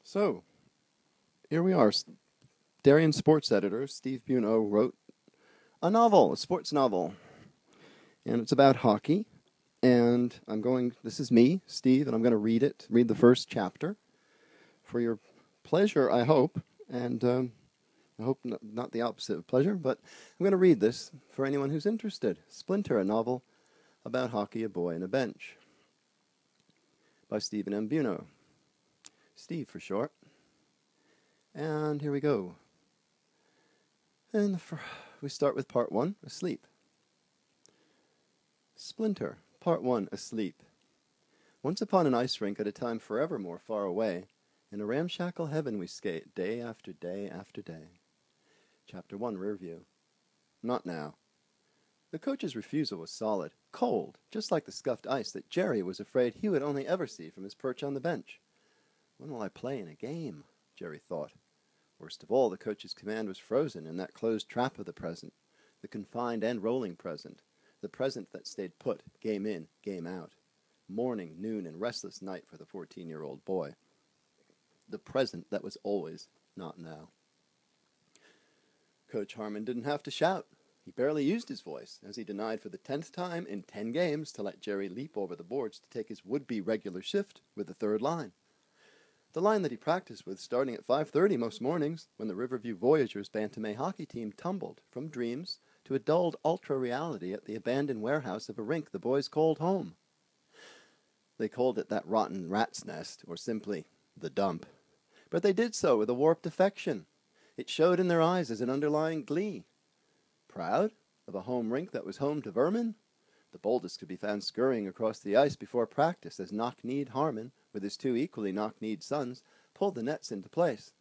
So, here we are. Darien sports editor Steve Buno wrote a novel, a sports novel, and it's about hockey. And this is me, Steve, and I'm going to read the first chapter for your pleasure, I hope. And I hope not the opposite of pleasure, but I'm going to read this for anyone who's interested. Splinter, a novel about hockey, a boy, and a bench, by Stephen M. Buno. Steve for short. And here we go. And we start with part 1, Asleep. Splinter, part 1, Asleep. Once upon an ice rink at a time forevermore far away, in a ramshackle heaven we skate, day after day after day. Chapter 1, Rear View. Not now. The coach's refusal was solid, cold, just like the scuffed ice that Jerry was afraid he would only ever see from his perch on the bench. When will I play in a game? Jerry thought. Worst of all, the coach's command was frozen in that closed trap of the present, the confined and rolling present, the present that stayed put, game in, game out. Morning, noon, and restless night for the 14-year-old boy. The present that was always not now. Coach Harmon didn't have to shout. He barely used his voice, as he denied for the 10th time in 10 games to let Jerry leap over the boards to take his would-be regular shift with the third line. The line that he practiced with starting at 5:30 most mornings when the Riverview Voyagers Bantam hockey team tumbled from dreams to a dulled ultra-reality at the abandoned warehouse of a rink the boys called home. They called it that rotten rat's nest, or simply the dump. But they did so with a warped affection. It showed in their eyes as an underlying glee. Proud of a home rink that was home to vermin? The boldest could be found scurrying across the ice before practice as knock-kneed Harmon, with his 2 equally knock-kneed sons, pulled the nets into place.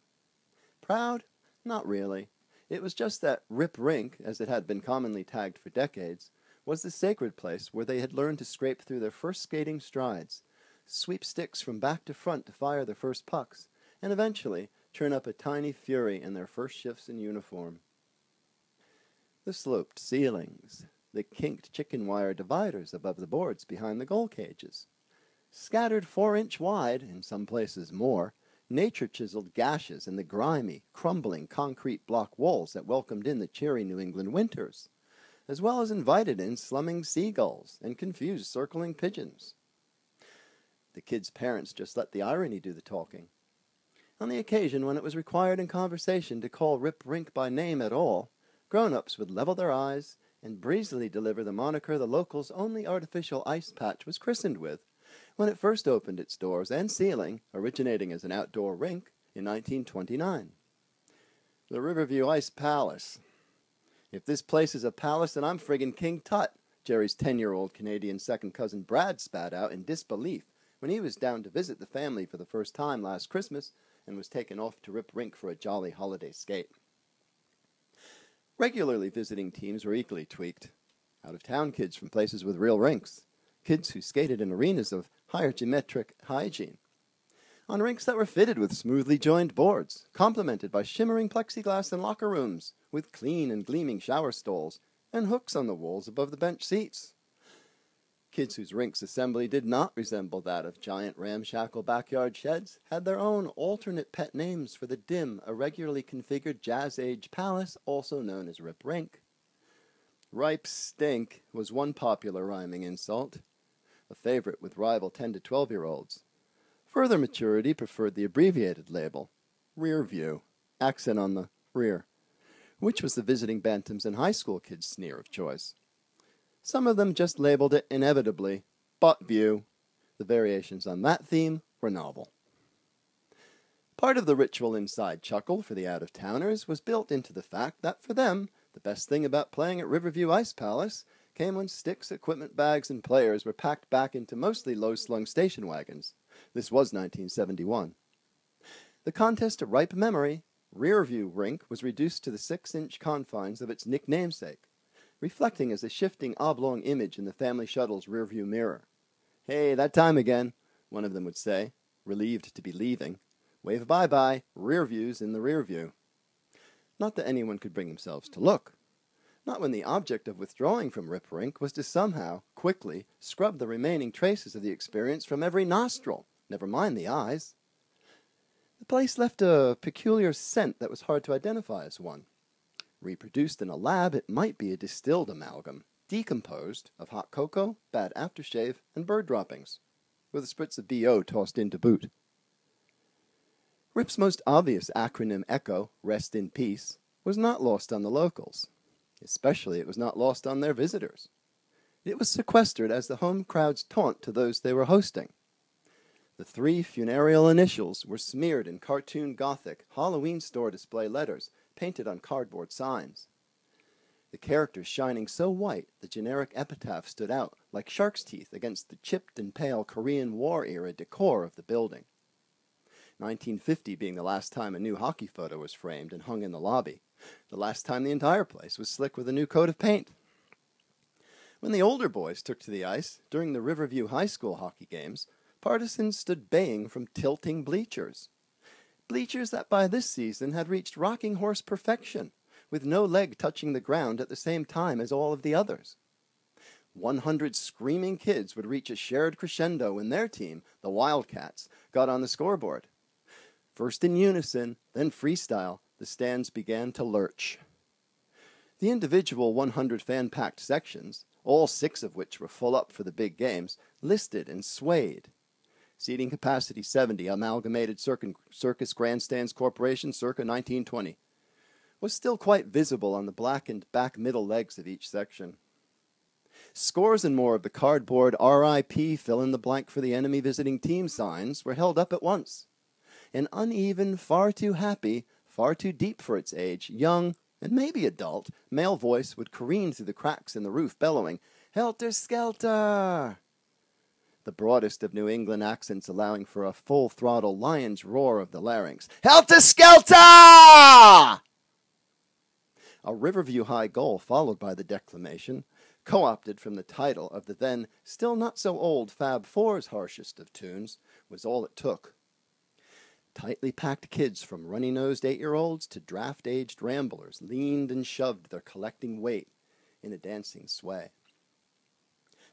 Proud? Not really. It was just that Rip Rink, as it had been commonly tagged for decades, was the sacred place where they had learned to scrape through their first skating strides, sweep sticks from back to front to fire their first pucks, and eventually turn up a tiny fury in their first shifts in uniform. The sloped ceilings, the kinked chicken wire dividers above the boards behind the goal cages, scattered 4-inch wide, in some places more, nature-chiseled gashes in the grimy, crumbling concrete block walls that welcomed in the cheery New England winters, as well as invited in slumming seagulls and confused circling pigeons. The kids' parents just let the irony do the talking. On the occasion when it was required in conversation to call Rip Rink by name at all, grown-ups would level their eyes and breezily deliver the moniker the locals' only artificial ice patch was christened with, when it first opened its doors and ceiling, originating as an outdoor rink, in 1929. The Riverview Ice Palace. If this place is a palace, then I'm friggin' King Tut, Jerry's 10-year-old Canadian second cousin Brad spat out in disbelief when he was down to visit the family for the first time last Christmas and was taken off to Rip Rink for a jolly holiday skate. Regularly visiting teams were equally tweaked. Out-of-town kids from places with real rinks. Kids who skated in arenas of higher geometric hygiene. On rinks that were fitted with smoothly joined boards, complemented by shimmering plexiglass and locker rooms, with clean and gleaming shower stalls, and hooks on the walls above the bench seats. Kids whose rink's assembly did not resemble that of giant ramshackle backyard sheds had their own alternate pet names for the dim, irregularly configured jazz-age palace, also known as Rip Rink. Ripe stink was one popular rhyming insult, a favorite with rival 10 to 12-year-olds. Further maturity preferred the abbreviated label, Rear View, accent on the rear, which was the visiting bantams and high school kids' sneer of choice. Some of them just labeled it inevitably Butt View. The variations on that theme were novel. Part of the ritual inside chuckle for the out-of-towners was built into the fact that for them, the best thing about playing at Riverview Ice Palace came when sticks, equipment bags, and players were packed back into mostly low-slung station wagons. This was 1971. The contest of ripe memory, Rearview Rink was reduced to the 6-inch confines of its nick namesake, reflecting as a shifting oblong image in the family shuttle's rearview mirror. "Hey, that time again," one of them would say, relieved to be leaving. "Wave bye-bye, rear view's in the rear view." Not that anyone could bring themselves to look. Not when the object of withdrawing from Rip Rink was to somehow, quickly, scrub the remaining traces of the experience from every nostril, never mind the eyes. The place left a peculiar scent that was hard to identify as one. Reproduced in a lab, it might be a distilled amalgam, decomposed of hot cocoa, bad aftershave, and bird droppings, with a spritz of BO tossed in to boot. RIP's most obvious acronym echo, Rest in Peace, was not lost on the locals. Especially it was not lost on their visitors. It was sequestered as the home crowd's taunt to those they were hosting. The 3 funereal initials were smeared in cartoon Gothic Halloween store display letters painted on cardboard signs. The characters shining so white the generic epitaph stood out like shark's teeth against the chipped and pale Korean War-era decor of the building. 1950 being the last time a new hockey photo was framed and hung in the lobby, the last time the entire place was slick with a new coat of paint. When the older boys took to the ice during the Riverview High School hockey games, partisans stood baying from tilting bleachers. Bleachers that by this season had reached rocking horse perfection, with no leg touching the ground at the same time as all of the others. 100 screaming kids would reach a shared crescendo when their team, the Wildcats, got on the scoreboard. First in unison, then freestyle, the stands began to lurch. The individual 100 fan-packed sections, all 6 of which were full up for the big games, listed and swayed. Seating capacity 70, Amalgamated Circus Grandstands Corporation, circa 1920, was still quite visible on the blackened back middle legs of each section. Scores and more of the cardboard RIP fill-in-the-blank for the enemy visiting team signs were held up at once. An uneven, far too happy, far too deep for its age, young, and maybe adult, male voice would careen through the cracks in the roof, bellowing, "Helter-skelter!" The broadest of New England accents allowing for a full-throttle lion's roar of the larynx, "Helter-skelter!" A Riverview High goal followed by the declamation, co-opted from the title of the then still not so old Fab Four's harshest of tunes, was all it took. Tightly packed kids from runny-nosed 8-year-olds to draft-aged ramblers leaned and shoved their collecting weight in a dancing sway.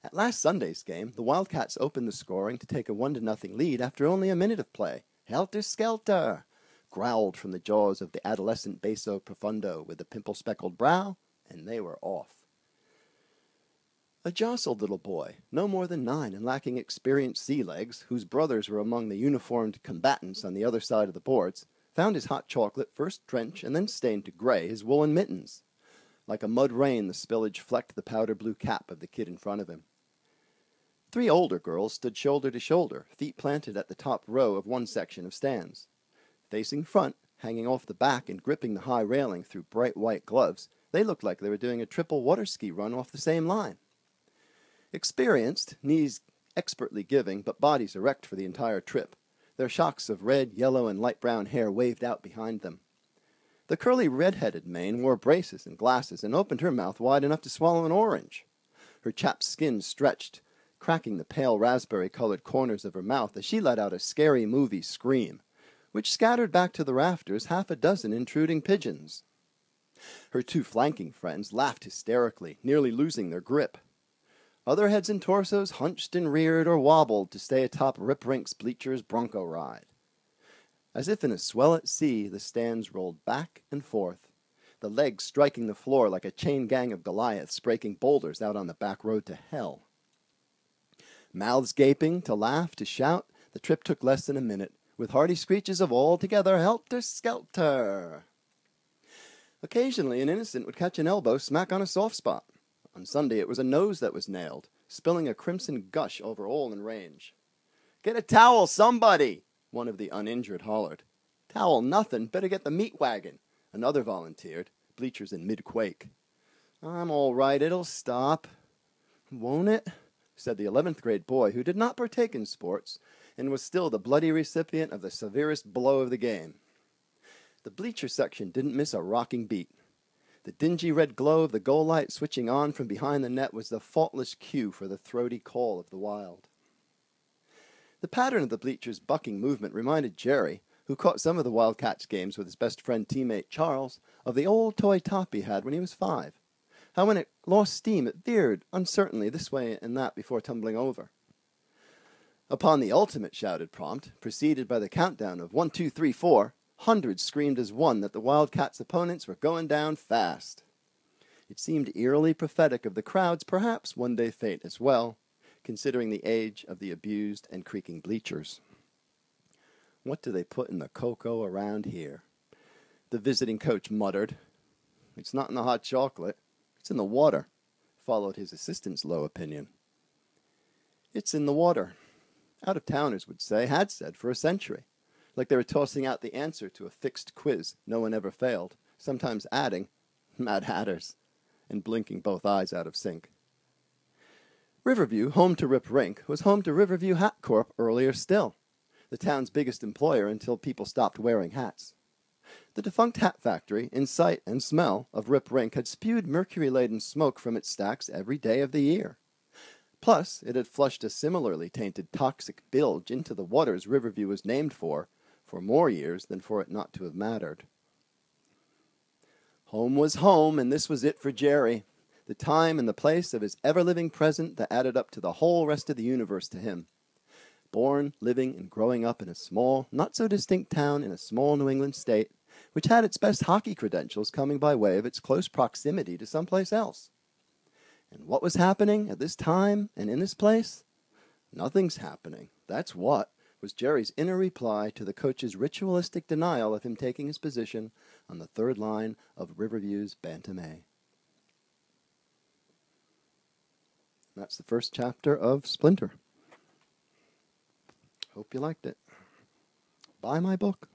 At last Sunday's game, the Wildcats opened the scoring to take a 1-0 lead after only a minute of play. "Helter-skelter!" growled from the jaws of the adolescent basso profundo with the pimple-speckled brow, and they were off. A jostled little boy, no more than 9 and lacking experienced sea legs, whose brothers were among the uniformed combatants on the other side of the boards, found his hot chocolate first drenched and then stained to gray his woolen mittens. Like a mud rain, the spillage flecked the powder blue cap of the kid in front of him. 3 older girls stood shoulder to shoulder, feet planted at the top row of one section of stands. Facing front, hanging off the back and gripping the high railing through bright white gloves, they looked like they were doing a triple water ski run off the same line. Experienced, knees expertly giving, but bodies erect for the entire trip. Their shocks of red, yellow, and light brown hair waved out behind them. The curly red-headed maid wore braces and glasses and opened her mouth wide enough to swallow an orange. Her chapped skin stretched, cracking the pale raspberry-colored corners of her mouth as she let out a scary movie scream, which scattered back to the rafters 6 intruding pigeons. Her 2 flanking friends laughed hysterically, nearly losing their grip. Other heads and torsos hunched and reared or wobbled to stay atop Rip Rink's bleachers bronco ride. As if in a swell at sea, the stands rolled back and forth, the legs striking the floor like a chain gang of Goliaths breaking boulders out on the back road to hell. Mouths gaping, to laugh, to shout, the trip took less than a minute, with hearty screeches of all together, "Helter-skelter!" Occasionally an innocent would catch an elbow smack on a soft spot. On Sunday it was a nose that was nailed, spilling a crimson gush over all in range. "Get a towel, somebody!" one of the uninjured hollered. "Towel nothing, better get the meat wagon," another volunteered, bleachers in mid-quake. "I'm all right, it'll stop." "Won't it?" said the 11th grade boy who did not partake in sports and was still the bloody recipient of the severest blow of the game. The bleacher section didn't miss a rocking beat. The dingy red glow of the goal light switching on from behind the net was the faultless cue for the throaty call of the Wild. The pattern of the bleachers' bucking movement reminded Jerry, who caught some of the Wildcats games with his best friend teammate Charles, of the old toy top he had when he was 5. How when it lost steam it veered uncertainly this way and that before tumbling over. Upon the ultimate shouted prompt, preceded by the countdown of 1, 2, 3, 4, hundreds screamed as one that the Wildcats' opponents were going down fast. It seemed eerily prophetic of the crowd's perhaps one-day fate as well, considering the age of the abused and creaking bleachers. "What do they put in the cocoa around here?" the visiting coach muttered. "It's not in the hot chocolate. It's in the water," followed his assistant's low opinion. "It's in the water," out-of-towners would say, had said for a century, like they were tossing out the answer to a fixed quiz no one ever failed, sometimes adding, "Mad Hatters," and blinking both eyes out of sync. Riverview, home to Rip Rink, was home to Riverview Hat Corp earlier still, the town's biggest employer until people stopped wearing hats. The defunct hat factory, in sight and smell of Rip Rink, had spewed mercury-laden smoke from its stacks every day of the year. Plus, it had flushed a similarly tainted toxic bilge into the waters Riverview was named for more years than for it not to have mattered. Home was home, and this was it for Jerry, the time and the place of his ever-living present that added up to the whole rest of the universe to him. Born, living, and growing up in a small, not-so-distinct town in a small New England state, which had its best hockey credentials coming by way of its close proximity to someplace else. And what was happening at this time and in this place? "Nothing's happening, that's what," was Jerry's inner reply to the coach's ritualistic denial of him taking his position on the third line of Riverview's Bantam A. That's the first chapter of Splinter. Hope you liked it. Buy my book.